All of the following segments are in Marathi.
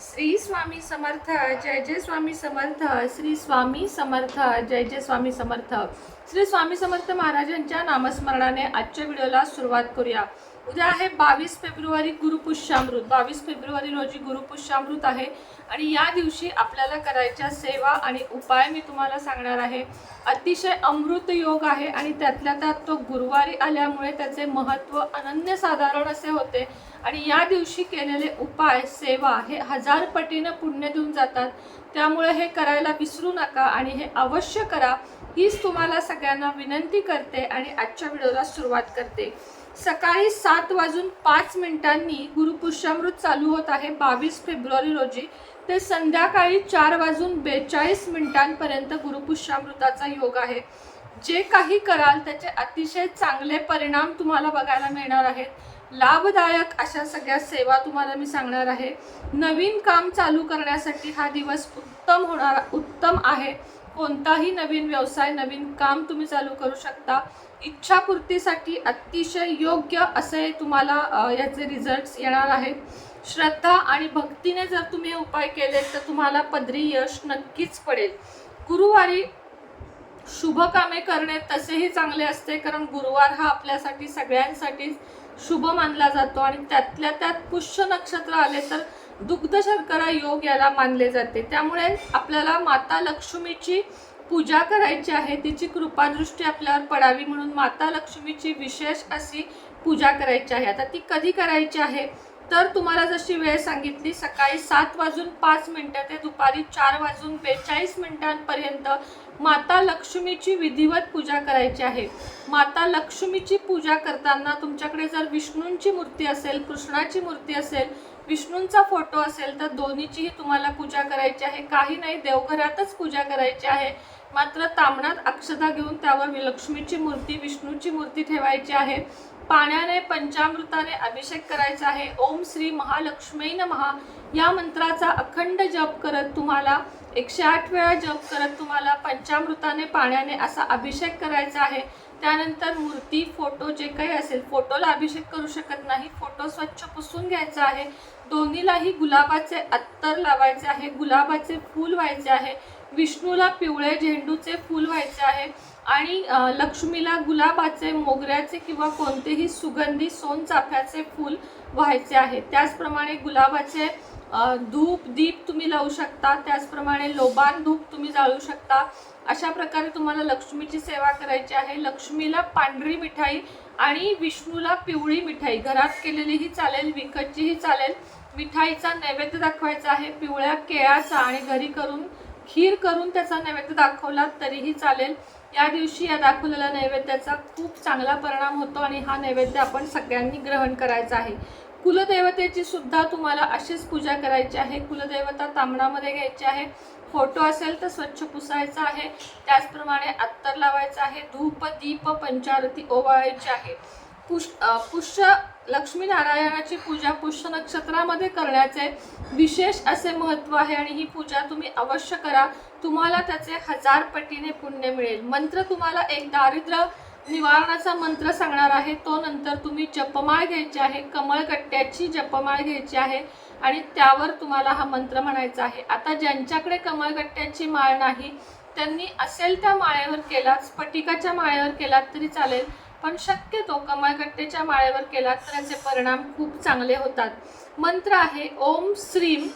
श्री स्वामी समर्थ जय जय स्वामी समर्थ श्री स्वामी समर्थ जय जय स्वामी समर्थ श्री स्वामी समर्थ महाराजांच्या नामस्मरणाने आजच्या व्हिडिओला सुरुवात करूया। उद्या आहे 22 फेब्रुवारी गुरुपुष्यामृत। 22 फेब्रुवारी रोजी गुरुपुष्यामृत आहे आणि या दिवशी आपल्याला करायच्या सेवा आणि उपाय मी तुम्हाला सांगणार आहे। अतिशय अमृत योग आहे आणि त्यातल्या त्यात तो गुरुवारी आल्यामुळे त्याचे महत्त्व अनन्यसाधारण असे होते आणि या दिवशी केलेले उपाय सेवा हे 1000 पटीने पुण्य देऊन जातात। त्यामुळे हे करायला विसरू नका आणि हे अवश्य करा हीच तुम्हाला सगळ्यांना विनंती करते आणि आजच्या व्हिडिओला सुरुवात करते। सकाळी 7:05 गुरुपुष्यामृत चालू होत आहे 22 फेब्रुवारी रोजी ते संध्याकाळी 4:42 पर्यंत गुरुपुष्यामृताचा योग आहे। जे काही कराल त्याचे अतिशय चांगले परिणाम तुम्हाला बघायला मिळणार आहेत। लाभदायक अशा सगळ्या सेवा तुम्हाला मी सांगणार आहे। नवीन काम चालू करण्यासाठी हा दिवस उत्तम आहे। कोणताही नवीन व्यवसाय नवीन काम तुम्ही चालू करू शकता। इच्छापूर्तीसाठी अतिशय योग्य असे तुम्हाला याचे रिझल्ट्स येणार आहेत। श्रद्धा आणि भक्तीने जर तुम्ही हे उपाय केले तर तुम्हाला पदरी यश नक्कीच पडेल। गुरुवारी शुभ कामे करणे तसेही चांगले असते, कारण गुरुवार हा आपल्यासाठी सगळ्यांसाठी शुभ मानला जातो आणि त्यातल्या त्यात पुष्य नक्षत्र आले तर दुग्ध शर्करा योग याला मानले जाते। त्यामुळे आपल्याला माता लक्ष्मीची पूजा करायची आहे, तिची कृपादृष्टी आपल्यावर पडावी म्हणून माता लक्ष्मीची विशेष अशी पूजा करायची आहे। आता ती कधी करायची आहे तर तुम्हाला जशी वेळ सांगितली सकाळी 7:05 ते दुपारी 4:42 पर्यंत माता लक्ष्मीची विधिवत पूजा करायची आहे। माता लक्ष्मीची पूजा करताना तुमच्याकडे जर विष्णूंची मूर्ती असेल, कृष्णाची मूर्ती असेल, विष्णूंचा फोटो असेल तर दोन्हीचीही तुम्हाला पूजा करायची आहे। काही नाही, देवघरातच पूजा करायची आहे, मात्र ताम्हणात अक्षता घेऊन त्यावर लक्ष्मीची मूर्ती विष्णूची मूर्ती ठेवायची आहे। पाण्याने पंचामृताने अभिषेक करायचा आहे। ओम श्री महालक्ष्मी नमः या मंत्राचा अखंड जप करत तुम्हाला 108 वेळा जप करत तुम्हाला पंचामृताने पाण्याने असा अभिषेक करायचा आहे। त्यानंतर मूर्ती फोटो जे काही असेल, फोटोला अभिषेक करू शकत नाही, फोटो स्वच्छ पुसून घ्यायचा आहे। दोन्हीलाही गुलाबाचे अत्तर लावायचे आहे, गुलाबाचे फूल व्हायचे आहे, विष्णूला पिवळे झेंडूचे फूल व्हायचे आहे आणि लक्ष्मीला गुलाबाचे, मोगऱ्याचे किंवा कोणतेही सुगंधी सोनचाफ्याचे फूल व्हायचे आहे। त्याचप्रमाणे गुलाबाचे धूप दीप तुम्ही लावू शकता, त्याचप्रमाणे लोबान धूप तुम्ही जाळू शकता। अशा प्रकारे तुम्हाला लक्ष्मीची सेवा करायची आहे। लक्ष्मीला पांढरी मिठाई आणि विष्णूला पिवळी मिठाई, घरात केलेलीही चालेल विकतचीही चालेल, मिठाईचा नैवेद्य दाखवायचा आहे। पिवळ्या केळाचा आणि घरी करून खीर करून त्याचा नैवेद्य दाखवला तरीही चालेल। या दिवशी या दाखवलेल्या नैवेद्याचा खूप चांगला परिणाम होतो आणि हा नैवेद्य आपण सगळ्यांनी ग्रहण करायचा आहे। कुलदेवतेची सुद्धा तुम्हाला अशीच पूजा करायची आहे। कुलदेवता ताम्हणामध्ये घ्यायची आहे, फोटो असेल तर स्वच्छ पुसायचा आहे, त्याचप्रमाणे अत्तर लावायचं आहे, धूप दीप पंचारती ओवाळायची आहे। पुष्य लक्ष्मीनारायणाची पूजा पुष्य नक्षत्रामध्ये करण्याचे विशेष असे महत्त्व आहे आणि ही पूजा तुम्ही अवश्य करा, तुम्हाला त्याचे 1000 पटीने पुण्य मिळेल। मंत्र तुम्हाला एक दारिद्र्य निवारणाचा मंत्र सांगणार आहे, तो नंतर तुम्ही जपमाळ घ्यायची आहे, कमळगट्ट्याची जपमाळ घ्यायची आहे आणि त्यावर तुम्हाला हा मंत्र म्हणायचा आहे। आता ज्यांच्याकडे कमळगट्ट्याची माळ नाही त्यांनी असेल त्या माळेवर केलात, स्फटिकाच्या माळेवर केलात तरी चालेल, पण शक्यतो कमळगट्ट्याच्या माळेवर केलात तर याचे परिणाम खूप चांगले होतात। मंत्र आहे ओम श्रीम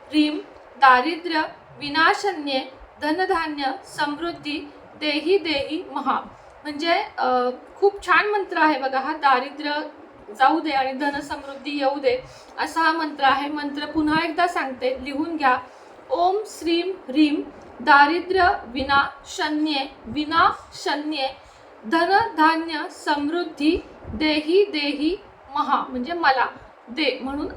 ह्रीम दारिद्र्य विनाशन्ये धनधान्य समृद्धी देही देही महा। म्हणजे खूप छान मंत्र आहे बघा हा। दारिद्र्य जाऊ दे आणि धन समृद्धी येऊ दे असा हा मंत्र आहे। मंत्र पुन्हा एकदा सांगते, लिहून घ्या। ओम श्रीम ह्रीम दारिद्र्य विनाशन्ये धन धान्य समृद्धी देही देही महा, म्हणजे मला दे म्हणून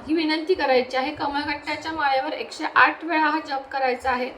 ही विनंती करायची आहे। कमळगट्ट्याच्या माळेवर 108 वेळा हा जप करायचा आहे,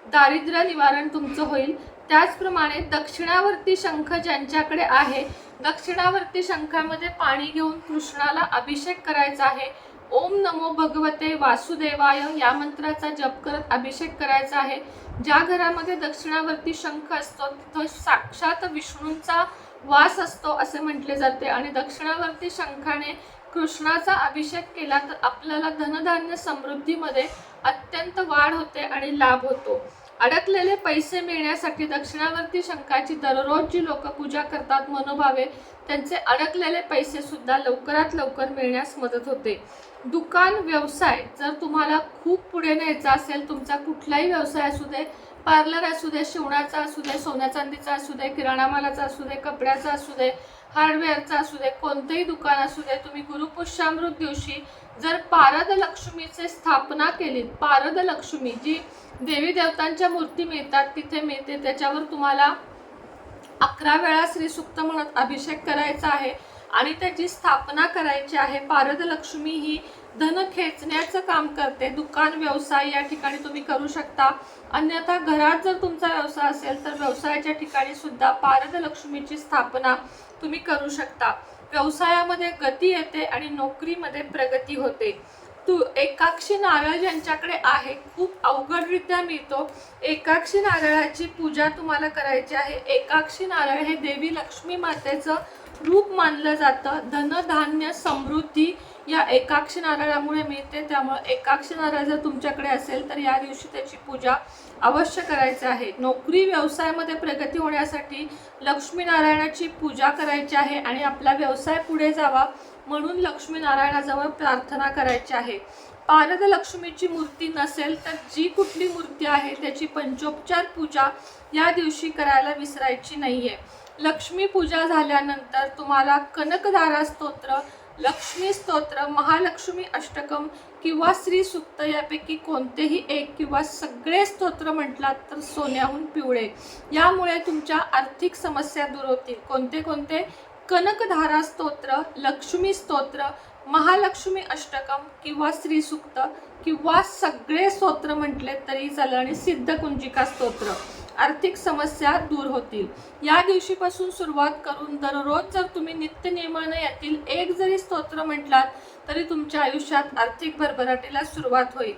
दारिद्र्य निवारण तुमचं होईल। त्याचप्रमाणे दक्षिणावर्ती शंख ज्यांच्याकडे आहे, दक्षिणावर्ती शंखामध्ये पाणी घेऊन कृष्णाला अभिषेक करायचा आहे। ओम नमो भगवते वासुदेवाय या मंत्राचा जप करत अभिषेक करायचा आहे। ज्या घरामध्ये दक्षिणावर्ती शंख असतो तिथं साक्षात विष्णूंचा वास असतो असे म्हटले जाते आणि दक्षिणावर्ती शंखाने कृष्णाचा अभिषेक केला तर आपल्याला धनधान्य समृद्धीमध्ये अत्यंत वाढ होते आणि लाभ होतो. अडकलेले पैसे मिळण्यासाठी दक्षिणावर्ती शंखाची दररोज जी लोक पूजा करतात मनोभावे, त्यांचे अडकलेले पैसे सुद्धा लवकरात लवकर मिळण्यास मदत होते. दुकान व्यवसाय जर तुम्हाला खूप पुढे न्यायचा असेल, तुमचा कुठलाही व्यवसाय असू दे, पार्लर असू दे, शिवणाचा असू दे, सोन्या चांदीचा असू दे, किराणा मालाचा असू दे, कपड्याचा असू दे, हार्डवेअरचा असू दे, कोणतेही दुकान असू दे, तुम्ही गुरुपुष्यामृत दिवशी जर पारद लक्ष्मीचे स्थापना केली, पारद लक्ष्मी जी देवी देवतांच्या मूर्ती मिळतात तिथे मिळते, त्याच्यावर तुम्हाला 11 वेळा श्री सूक्त म्हणत अभिषेक करायचा आहे आणि त्याची स्थापना करायची आहे. पारद लक्ष्मी ही धन खेचण्याचं काम करते. दुकान व्यवसाय या ठिकाणी तुम्ही करू शकता. अन्यथा घरात जर तुमचा व्यवसाय असेल तर व्यवसायाच्या ठिकाणी सुद्धा पारद लक्ष्मीची स्थापना तुम्ही करू शकता. व्यवसायामध्ये गती येते आणि नोकरीमध्ये प्रगती होते. एकाक्षी नारळ ज्यांच्याकडे आहे, खूप अवघडरित्या मिळतो. एकाक्षी नारळाची पूजा तुम्हाला करायची आहे. एकाक्षी नारळ हे देवी लक्ष्मी मातेचं रूप मानलं जातं. धनधान्य समृद्धी या एकाक्षी नारळामुळे मिळते. त्यामुळे एकाक्षी नारळ जर तुमच्याकडे असेल तर या दिवशी त्याची पूजा अवश्य करायची आहे. नोकरी व्यवसायामध्ये प्रगती होण्यासाठी लक्ष्मीनारायणाची पूजा करायची आहे आणि आपला व्यवसाय पुढे जावा म्हणून लक्ष्मीनारायणाजवळ प्रार्थना करायची आहे. पारद लक्ष्मीची मूर्ती नसेल तर जी कुठली मूर्ती आहे त्याची पंचोपचार पूजा या दिवशी करायला विसरायची नाहीये. लक्ष्मी पूजा झाल्यानंतर तुम्हाला कनकधारा स्तोत्र, लक्ष्मी स्तोत्र, महालक्ष्मी अष्टकम किंवा श्री सूक्त यापैकी कोणतेही एक किंवा सगळे स्तोत्र म्हटलात तर सोन्याहून पिवळे, यामुळे तुमच्या आर्थिक समस्या दूर होतील. कोणते कोणते? कनकधारा स्तोत्र, लक्ष्मी स्तोत्र, महालक्ष्मी अष्टकम किंवा श्री सूक्त किंवा सगळे स्तोत्र म्हटले तरी चालेल आणि सिद्धकुंजिका स्तोत्र. आर्थिक समस्या दूर होतील. या दिवशीपासून सुरुवात करून दररोज जर तुम्ही नित्यनियमाने यातील एक जरी स्तोत्र म्हटलात तरी तुमच्या आयुष्यात आर्थिक भरभराटीला सुरुवात होईल.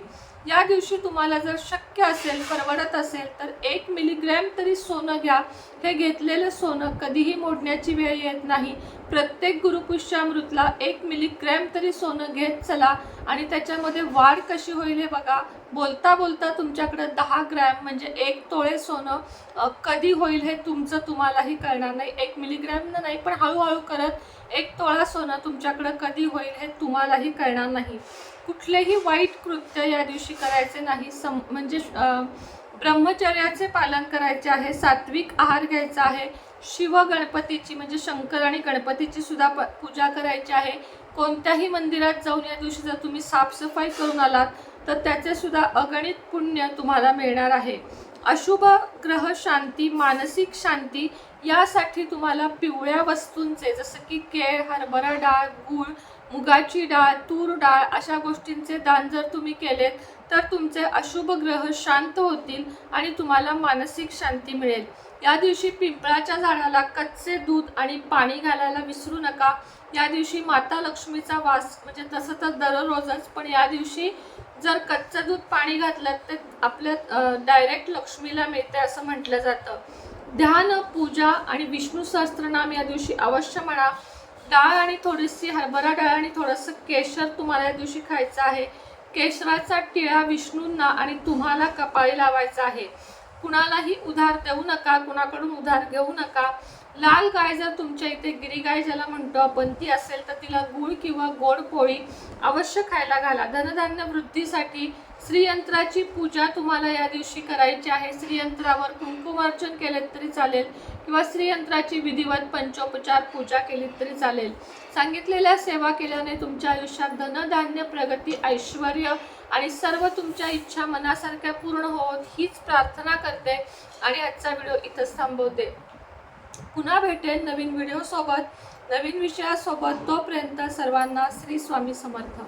या दिवशी तुम्हाला जर शक्य असेल, परवडत असेल तर 1 मिलीग्रॅम तरी सोनं घ्या. हे घेतलेलं सोनं कधीही मोडण्याची वेळ येत नाही. प्रत्येक गुरुपुष्यामृतला 1 मिलीग्रॅम तरी सोनं घेत चला आणि त्याच्यामध्ये वाढ कशी होईल हे बघा. बोलता बोलता तुमच्याकडे 10 ग्रॅम म्हणजे 1 तोळे सोनं कधी होईल हे तुमचं तुम्हालाही कळणार नाही. 1 मिलीग्रॅम नाही पण हळूहळू करत 1 तोळा सोनं तुमच्याकडे कधी होईल हे तुम्हालाही कळणार नाही. कुठलेही वाईट कृत्य या दिवशी करायचे नाही. म्हणजे ब्रह्मचर्याचे पालन करायचे आहे. सात्विक आहार घ्यायचा आहे. शिव गणपतीची म्हणजे शंकर आणि गणपतीची सुद्धा पूजा करायची आहे. कोणत्याही मंदिरात जाऊन या दिवशी जर तुम्ही साफसफाई करून आलात तर त्याचे सुद्धा अगणित पुण्य तुम्हाला मिळणार आहे. अशुभ ग्रह शांती, मानसिक शांती यासाठी तुम्हाला पिवळ्या वस्तूंचे जसं की केळ, हरभरा डाळ, गूळ, मुगाची डाळ, तूर डाळ अशा गोष्टींचे दान जर तुम्ही केलेत तर तुमचे अशुभ ग्रह शांत होतील आणि तुम्हाला मानसिक शांती मिळेल. या दिवशी पिंपळाच्या झाडाला कच्चे दूध आणि पाणी घालायला विसरू नका. या दिवशी माता लक्ष्मीचा वास म्हणजे तसं तर दररोजच, पण या दिवशी जर कच्चं दूध पाणी घातलं तर आपल्या डायरेक्ट लक्ष्मीला मिळते असं म्हटलं जातं. ध्यान, पूजा आणि विष्णू सहस्त्रनाम या दिवशी अवश्य म्हणा. डाळ आणि थोडीशी हरभरा डाळ आणि थोडंसं केशर तुम्हाला या दिवशी खायचं आहे. केशराचा टिळा विष्णूंना आणि तुम्हाला कपाळी लावायचा आहे. कुणालाही उधार देऊ नका, कुणाकडून उधार घेऊ नका. लाल गाय जर तुमच्या इथे गिरीगाय ज्याला म्हणतो आपण ती असेल तर तिला गूळ किंवा गोड पोळी अवश्य खायला घाला. धनधान्य वृद्धीसाठी श्रीयंत्राची पूजा तुम्हाला या दिवशी करायची आहे. श्रीयंत्रावर कुंकुमार्चन केलेत तरी चालेल किंवा श्रीयंत्राची विधिवत पंचोपचार पूजा केली तरी चालेल. सांगितलेल्या सेवा केल्याने तुमच्या आयुष्यात धनधान्य, प्रगती, ऐश्वर आणि सर्व तुमच्या इच्छा मनासारख्या पूर्ण होत हीच प्रार्थना करते आणि आजचा व्हिडिओ इथंच थांबवते. पुन्हा भेटेल नवीन व्हिडिओ सोबत, नवीन विषयासोबत. तोपर्यंत सर्वांना श्री स्वामी समर्थ.